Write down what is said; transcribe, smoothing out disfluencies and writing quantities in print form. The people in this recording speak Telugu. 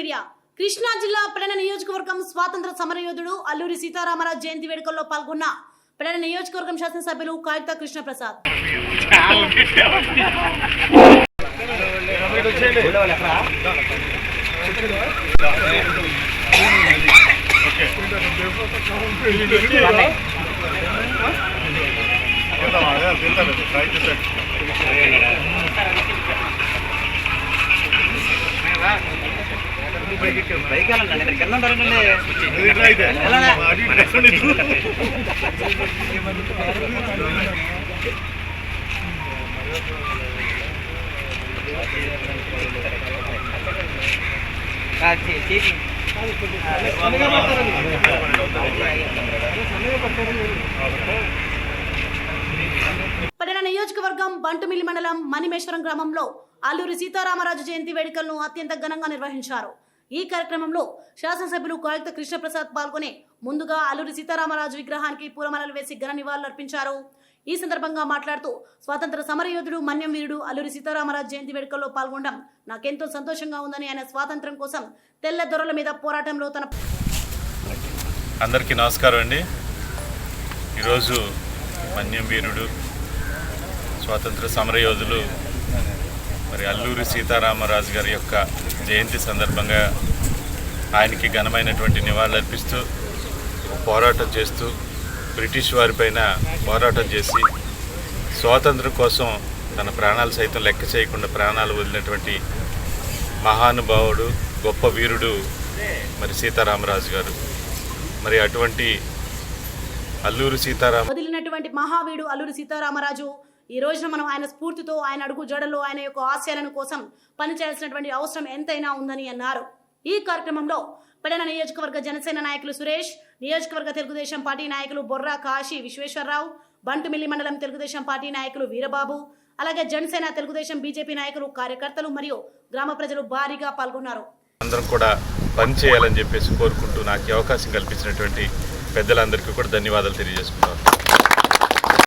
మీడియా కృష్ణా జిల్లా పెడన నియోజకవర్గం స్వాతంత్ర సమరయోధుడు అల్లూరి సీతారామరాజు జయంతి వేడుకల్లో పాల్గొన్న పెడన నియోజకవర్గం శాసనసభ్యులు కాగిత కృష్ణప్రసాద్. పడన నియోజకవర్గం బంటుమిల్లి మండలం మణిమేశ్వరం గ్రామంలో అల్లూరి సీతారామరాజు జయంతి వేడుకలను అత్యంత ఘనంగా నిర్వహించారు. ఈ కార్యక్రమంలో శాసనసభ్యులు కాగిత కృష్ణప్రసాద్ పాల్గొని ముందుగా అల్లూరి సీతారామరాజు విగ్రహానికి పూలమాలలు వేసి ఘన నివాళులర్పించారు. ఈ సందర్భంగా మాట్లాడుతూ స్వాతంత్ర సమరయోధుడు మన్యం వీరుడు అల్లూరి సీతారామరాజు జయంతి వేడుకల్లో పాల్గొనడం నాకెంతో సంతోషంగా ఉందని, ఆయన స్వాతంత్ర్యం కోసం తెల్ల దొరల మీద పోరాటంలో తన అందరికీ నమస్కారం అండి. ఈరోజు మన్యం వీరుడు స్వాతంత్ర సమరయోధులు మరి అల్లూరి సీతారామరాజు గారి యొక్క జయంతి సందర్భంగా ఆయనకి ఘనమైనటువంటి నివాళులు అర్పిస్తూ పోరాటం చేస్తూ బ్రిటిష్ వారిపైన పోరాటం చేసి స్వాతంత్రం కోసం తన ప్రాణాలు సైతం లెక్క చేయకుండా ప్రాణాలు వదిలినటువంటి మహానుభావుడు గొప్ప వీరుడు మరి సీతారామరాజు గారు. మరి అటువంటి వదిలినటువంటి మహావీరుడు అల్లూరి సీతారామరాజు ఈ రోజున మనం ఆయన స్ఫూర్తితో, ఆయన అడుగు జడలో ఆయన యొక్క ఆశయాలను కోసం పనిచేయాల్సినటువంటి అవసరం ఎంతైనా ఉందని అన్నారు. ఈ కార్యక్రమంలో పెడన నియోజకవర్గ జనసేన నాయకులు సురేష్, నియోజకవర్గ తెలుగుదేశం పార్టీ నాయకులు బొర్రా కాశీ విశ్వేశ్వరరావు, బంటుమిల్లి మండలం తెలుగుదేశం పార్టీ నాయకులు వీరబాబు, అలాగే జనసేన తెలుగుదేశం బీజేపీ నాయకులు, కార్యకర్తలు మరియు గ్రామ ప్రజలు భారీగా పాల్గొన్నారు. అందరం కూడా పని చేయాలని చెప్పేసి కోరుకుంటూ నాకు అవకాశం కల్పించినటువంటి పెద్దలందరికీ కూడా ధన్యవాదాలు తెలియజేసుకుంటాను.